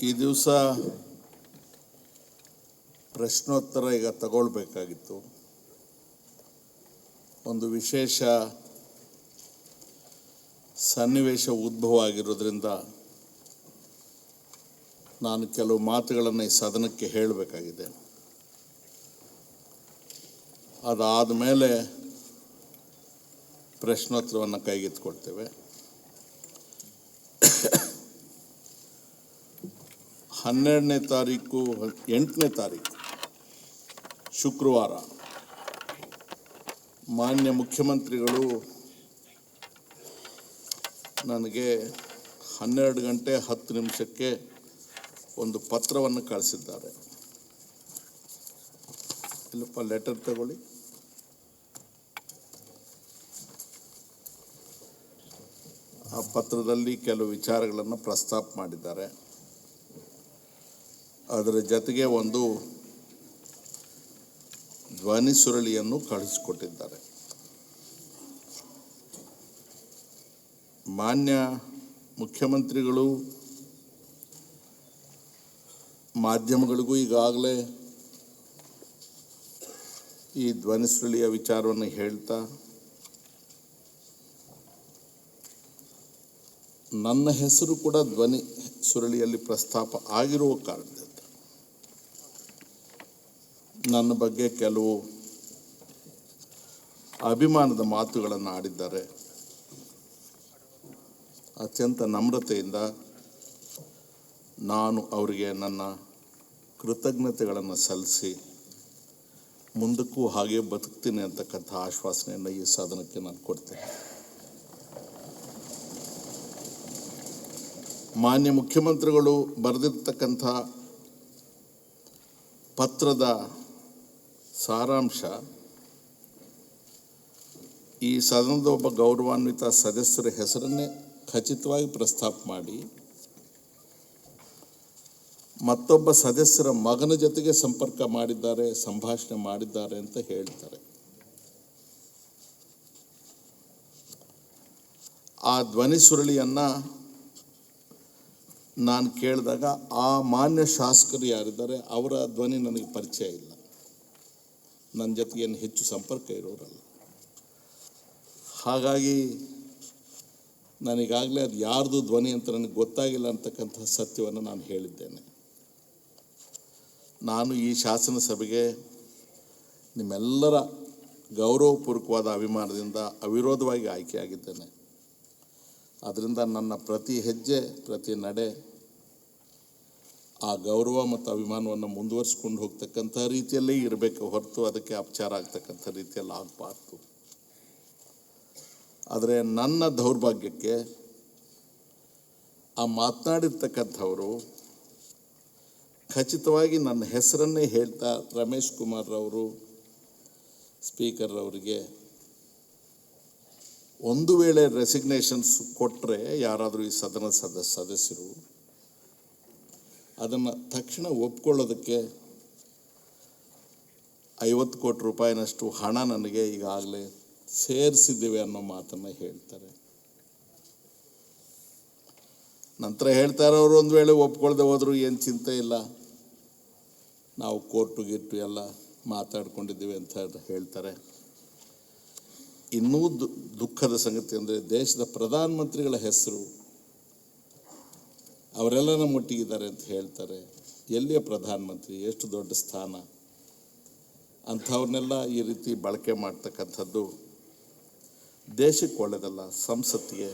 ಈ ದಿವಸ ಪ್ರಶ್ನೋತ್ತರ ಈಗ ತಗೊಳ್ಬೇಕಾಗಿತ್ತು. ಒಂದು ವಿಶೇಷ ಸನ್ನಿವೇಶ ಉದ್ಭವ ಆಗಿರೋದ್ರಿಂದ ನಾನು ಕೆಲವು ಮಾತುಗಳನ್ನು ಈ ಸದನಕ್ಕೆ ಹೇಳಬೇಕಾಗಿದೆ. ಅದಾದ ಮೇಲೆ ಪ್ರಶ್ನೋತ್ತರವನ್ನು ಕೈಗೆತ್ತಿಕೊಳ್ತೇವೆ. 12ನೇ ತಾರೀಕು 8ನೇ ತಾರೀಕು ಶುಕ್ರವಾರ ಮಾನ್ಯ ಮುಖ್ಯಮಂತ್ರಿಗಳು ನನಗೆ 12 ಗಂಟೆ 10 ನಿಮಿಷಕ್ಕೆ ಒಂದು ಪತ್ರವನ್ನು ಕಳಿಸಿದ್ದಾರೆ. ಇಲ್ಲಪ್ಪ ಲೆಟರ್ ತಗೊಳ್ಳಿ. ಆ ಪತ್ರದಲ್ಲಿ ಕೆಲವು ವಿಚಾರಗಳನ್ನು ಪ್ರಸ್ತಾಪ ಮಾಡಿದ್ದಾರೆ. ಅದರ ಜೊತೆಗೆ ಒಂದು ಧ್ವನಿ ಸುರುಳಿಯನ್ನು ಕಳಿಸಿಕೊಟ್ಟಿದ್ದಾರೆ. ಮಾನ್ಯ ಮುಖ್ಯಮಂತ್ರಿಗಳು ಮಾಧ್ಯಮಗಳಿಗೂ ಈಗಾಗಲೇ ಈ ಧ್ವನಿ ಸುರುಳಿಯ ವಿಚಾರವನ್ನು ಹೇಳ್ತಾ ನನ್ನ ಹೆಸರು ಕೂಡ ಧ್ವನಿ ಸುರುಳಿಯಲ್ಲಿ ಪ್ರಸ್ತಾಪ ಆಗಿರುವ ಕಾರಣದಿಂದ ನನ್ನ ಬಗ್ಗೆ ಕೆಲವು ಅಭಿಮಾನದ ಮಾತುಗಳನ್ನು ಆಡಿದ್ದಾರೆ. ಅತ್ಯಂತ ನಮ್ರತೆಯಿಂದ ನಾನು ಅವರಿಗೆ ನನ್ನ ಕೃತಜ್ಞತೆಗಳನ್ನು ಸಲ್ಲಿಸಿ ಮುಂದಕ್ಕೂ ಹಾಗೆ ಬದುಕ್ತೀನಿ ಅಂತಕ್ಕಂಥ ಆಶ್ವಾಸನೆಯನ್ನು ಈ ಸಾಧನಕ್ಕೆ ನಾನು ಕೊಡ್ತೇನೆ. ಮಾನ್ಯ ಮುಖ್ಯಮಂತ್ರಿಗಳು ಬರೆದಿರ್ತಕ್ಕಂಥ ಪತ್ರದ ಸಾರಾಂಶ ಈ ಸದನದ ಒಬ್ಬ ಗೌರವಾನ್ವಿತ ಸದಸ್ಯರ ಹೆಸರನ್ನೇ ಖಚಿತವಾಗಿ ಪ್ರಸ್ತಾಪ ಮಾಡಿ ಮತ್ತೊಬ್ಬ ಸದಸ್ಯರ ಮಗನ ಜೊತೆಗೆ ಸಂಪರ್ಕ ಮಾಡಿದ್ದಾರೆ, ಸಂಭಾಷಣೆ ಮಾಡಿದ್ದಾರೆ ಅಂತ ಹೇಳ್ತಾರೆ. ಆ ಧ್ವನಿ ಸುರುಳಿಯನ್ನು ನಾನು ಕೇಳಿದಾಗ ಆ ಮಾನ್ಯ ಶಾಸಕರು ಯಾರಿದ್ದಾರೆ ಅವರ ಧ್ವನಿ ನನಗೆ ಪರಿಚಯ ಇಲ್ಲ. ನನ್ನ ಜೊತೆಗೆ ಏನು ಹೆಚ್ಚು ಸಂಪರ್ಕ ಇರೋರಲ್ಲ. ಹಾಗಾಗಿ ನನಗಾಗಲೇ ಅದು ಯಾರ್ದು ಧ್ವನಿ ಅಂತ ನನಗೆ ಗೊತ್ತಾಗಿಲ್ಲ ಅಂತಕ್ಕಂಥ ಸತ್ಯವನ್ನು ನಾನು ಹೇಳಿದ್ದೇನೆ. ನಾನು ಈ ಶಾಸನ ಸಭೆಗೆ ನಿಮ್ಮೆಲ್ಲರ ಗೌರವಪೂರ್ವಕವಾದ ಅಭಿಮಾನದಿಂದ ಅವಿರೋಧವಾಗಿ ಆಯ್ಕೆಯಾಗಿದ್ದೇನೆ. ಅದರಿಂದ ನನ್ನ ಪ್ರತಿ ಹೆಜ್ಜೆ ಪ್ರತಿ ನಡೆ ಆ ಗೌರವ ಮತ್ತು ಅಭಿಮಾನವನ್ನು ಮುಂದುವರಿಸ್ಕೊಂಡು ಹೋಗ್ತಕ್ಕಂಥ ರೀತಿಯಲ್ಲೇ ಇರಬೇಕು ಹೊರತು ಅದಕ್ಕೆ ಅಪಚಾರ ಆಗ್ತಕ್ಕಂಥ ರೀತಿಯಲ್ಲಿ ಆಗಬಾರ್ದು. ಆದರೆ ನನ್ನ ದೌರ್ಭಾಗ್ಯಕ್ಕೆ ಆ ಮಾತನಾಡಿರ್ತಕ್ಕಂಥವರು ಖಚಿತವಾಗಿ ನನ್ನ ಹೆಸರನ್ನೇ ಹೇಳ್ತಾ ರಮೇಶ್ ಕುಮಾರ್ ಅವರು ಸ್ಪೀಕರ್ ಅವರಿಗೆ ಒಂದು ವೇಳೆ ರೆಸಿಗ್ನೇಷನ್ಸ್ ಕೊಟ್ಟರೆ ಯಾರಾದರೂ ಈ ಸದನ ಸದಸ್ಯರು ಅದನ್ನು ತಕ್ಷಣ ಒಪ್ಕೊಳ್ಳೋದಕ್ಕೆ 50 ಕೋಟಿ ರೂಪಾಯಿನಷ್ಟು ಹಣ ನನಗೆ ಈಗಾಗಲೇ ಸೇರಿಸಿದ್ದೇವೆ ಅನ್ನೋ ಮಾತನ್ನು ಹೇಳ್ತಾರೆ. ನಂತರ ಹೇಳ್ತಾರೆ ಅವರು ಒಂದು ವೇಳೆ ಒಪ್ಕೊಳ್ಳದೆ ಹೋದರೂ ಏನು ಚಿಂತೆ ಇಲ್ಲ, ನಾವು ಕೋರ್ಟು ಗಿಟ್ಟು ಎಲ್ಲ ಮಾತಾಡ್ಕೊಂಡಿದ್ದೀವಿ ಅಂತ ಹೇಳ್ತಾರೆ. ಇನ್ನೂ ದುಃಖದ ಸಂಗತಿ ಅಂದರೆ ದೇಶದ ಪ್ರಧಾನಮಂತ್ರಿಗಳ ಹೆಸರು ಅವರೆಲ್ಲ ನಮ್ಮ ಒಟ್ಟಿಗಿದ್ದಾರೆ ಅಂತ ಹೇಳ್ತಾರೆ. ಎಲ್ಲಿಯ ಪ್ರಧಾನಮಂತ್ರಿ, ಎಷ್ಟು ದೊಡ್ಡ ಸ್ಥಾನ, ಅಂಥವ್ರನ್ನೆಲ್ಲ ಈ ರೀತಿ ಬಳಕೆ ಮಾಡ್ತಕ್ಕಂಥದ್ದು ದೇಶಕ್ಕೆ ಒಳ್ಳೆಯದಲ್ಲ, ಸಂಸತ್ತಿಗೆ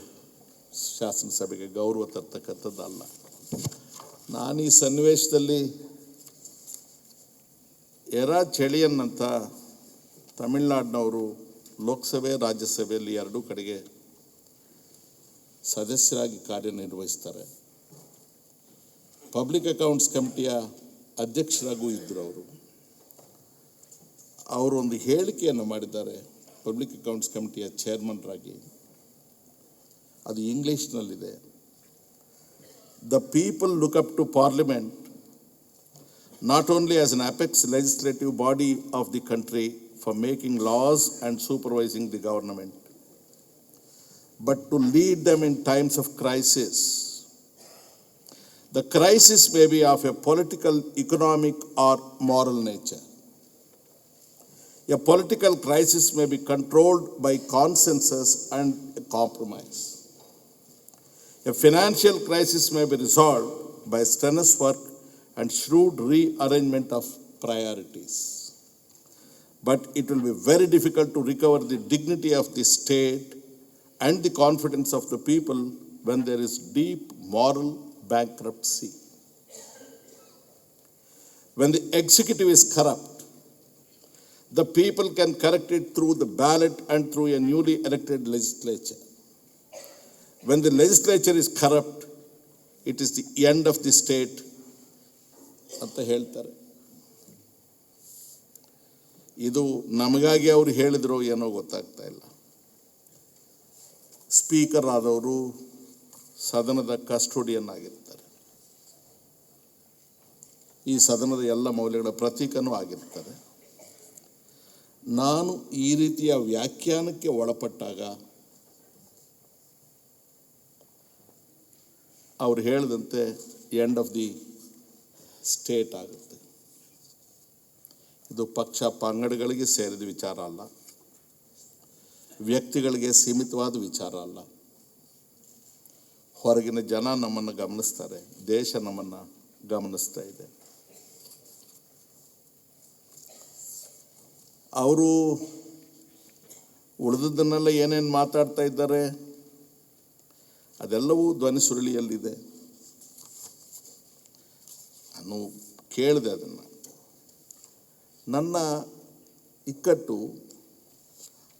ಶಾಸನ ಸಭೆಗೆ ಗೌರವ ತರ್ತಕ್ಕಂಥದ್ದು ಅಲ್ಲ. ನಾನು ಈ ಸನ್ನಿವೇಶದಲ್ಲಿ ಎರಾ ಚೆಳಿಯನ್ ಅಂತ ತಮಿಳುನಾಡಿನವರು ಲೋಕಸಭೆ ರಾಜ್ಯಸಭೆಯಲ್ಲಿ ಎರಡೂ ಕಡೆಗೆ ಸದಸ್ಯರಾಗಿ ಕಾರ್ಯನಿರ್ವಹಿಸ್ತಾರೆ. ಪಬ್ಲಿಕ್ ಅಕೌಂಟ್ಸ್ ಕಮಿಟಿಯ ಅಧ್ಯಕ್ಷರಾಗೂ ಇದ್ದರು. ಅವರು ಒಂದು ಹೇಳಿಕೆಯನ್ನು ಮಾಡಿದ್ದಾರೆ ಪಬ್ಲಿಕ್ ಅಕೌಂಟ್ಸ್ ಕಮಿಟಿಯ ಚೇರ್ಮನ್ರಾಗಿ. ಅದು ಇಂಗ್ಲೀಷ್ನಲ್ಲಿದೆ. The people look up to parliament not only as an apex legislative body of the country for making laws and supervising the government, but to lead them in times of crisis. The crisis may be of a political, economic, or moral nature. A political crisis may be controlled by consensus and compromise. A financial crisis may be resolved by strenuous work and shrewd rearrangement of priorities. But it will be very difficult to recover the dignity of the state and the confidence of the people when there is deep moral bankruptcy. When the executive is corrupt, the people can correct it through the ballot and through a newly elected legislature. When the legislature is corrupt, it is the end of the state ಅಂತ ಹೇಳ್ತಾರೆ. ಇದು ನಮಗಾಗಿ ಅವರು ಹೇಳಿದ್ರು ಏನೋ ಗೊತ್ತಾಗ್ತಾ ಇಲ್ಲ. Speaker ಆದವರು ಸದನದ ಕಸ್ಟೋಡಿಯನ್ ಆಗಿರ್ತಾರೆ. ಈ ಸದನದ ಎಲ್ಲ ಮೌಲ್ಯಗಳ ಪ್ರತೀಕನೂ ಆಗಿರ್ತಾರೆ. ನಾನು ಈ ರೀತಿಯ ವ್ಯಾಖ್ಯಾನಕ್ಕೆ ಒಳಪಟ್ಟಾಗ ಅವರು ಹೇಳಿದಂತೆ ಎಂಡ್ ಆಫ್ ದಿ ಸ್ಟೇಟ್ ಆಗುತ್ತೆ. ಇದು ಪಕ್ಷ ಪಂಗಡಗಳಿಗೆ ಸೇರಿದ ವಿಚಾರ ಅಲ್ಲ, ವ್ಯಕ್ತಿಗಳಿಗೆ ಸೀಮಿತವಾದ ವಿಚಾರ ಅಲ್ಲ. ಹೊರಗಿನ ಜನ ನಮ್ಮನ್ನು ಗಮನಿಸ್ತಾರೆ, ದೇಶ ನಮ್ಮನ್ನು ಗಮನಿಸ್ತಾ ಇದೆ. ಅವರು ಉಳಿದದ್ದನ್ನೆಲ್ಲ ಏನೇನು ಮಾತಾಡ್ತಾ ಇದ್ದಾರೆ ಅದೆಲ್ಲವೂ ಧ್ವನಿ ಸುರುಳಿಯಲ್ಲಿದೆ. ನಾನು ಕೇಳಿದೆ ಅದನ್ನು. ನನ್ನ ಇಕ್ಕಟ್ಟು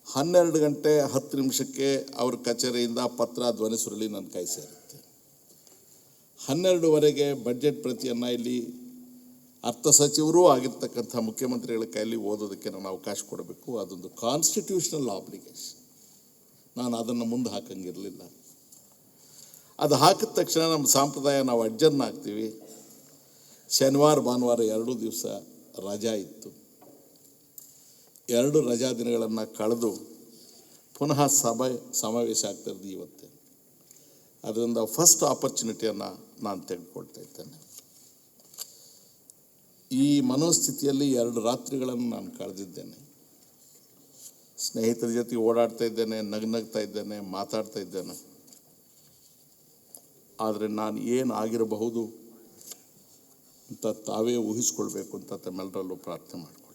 12:10 ಅವ್ರ ಕಚೇರಿಯಿಂದ ಪತ್ರ ಧ್ವನಿ ಸುರುಳಿ ನನ್ನ ಕೈ ಸೇರುತ್ತೆ. 12:15 ಬಡ್ಜೆಟ್ ಪ್ರತಿಯನ್ನು ಇಲ್ಲಿ ಅರ್ಥ ಸಚಿವರೂ ಆಗಿರ್ತಕ್ಕಂಥ ಮುಖ್ಯಮಂತ್ರಿಗಳ ಕೈಯಲ್ಲಿ ಓದೋದಕ್ಕೆ ನಾನು ಅವಕಾಶ ಕೊಡಬೇಕು. ಅದೊಂದು ಕಾನ್ಸ್ಟಿಟ್ಯೂಷನಲ್ ಆಬ್ಲಿಗೇಷನ್. ನಾನು ಅದನ್ನು ಮುಂದೆ ಹಾಕಂಗಿರಲಿಲ್ಲ. ಅದು ಹಾಕಿದ ತಕ್ಷಣ ನಮ್ಮ ಸಾಂಪ್ರದಾಯ ನಾವು ಅಡ್ಜರ್ನ್ ಆಗ್ತೀವಿ. ಶನಿವಾರ ಭಾನುವಾರ 2 ದಿವಸ ರಜಾ ಇತ್ತು. 2 ರಜಾ ದಿನಗಳನ್ನು ಕಳೆದು ಪುನಃ ಸಮಾವೇಶ ಆಗ್ತಿರೋದು ಇವತ್ತೇ. ಅದರಿಂದ ಫಸ್ಟ್ ಆಪರ್ಚುನಿಟಿಯನ್ನು ನಾನು ತೆಗೆದುಕೊಳ್ತಾ ಇದ್ದೇನೆ. ಈ ಮನೋಸ್ಥಿತಿಯಲ್ಲಿ 2 ರಾತ್ರಿಗಳನ್ನು ನಾನು ಕಳೆದಿದ್ದೇನೆ. ಸ್ನೇಹಿತರ ಜೊತೆ ಓಡಾಡ್ತಾ ಇದ್ದೇನೆ, ನಗ್ನಗ್ತಾ ಇದ್ದೇನೆ, ಮಾತಾಡ್ತಾ ಇದ್ದೇನೆ. ಆದರೆ ನಾನು ಏನು ಆಗಿರಬಹುದು ಅಂತ ತಾವೇ ಊಹಿಸ್ಕೊಳ್ಬೇಕು ಅಂತ ತಮ್ಮೆಲ್ಲರಲ್ಲೂ ಪ್ರಾರ್ಥನೆ ಮಾಡ್ತೀನಿ.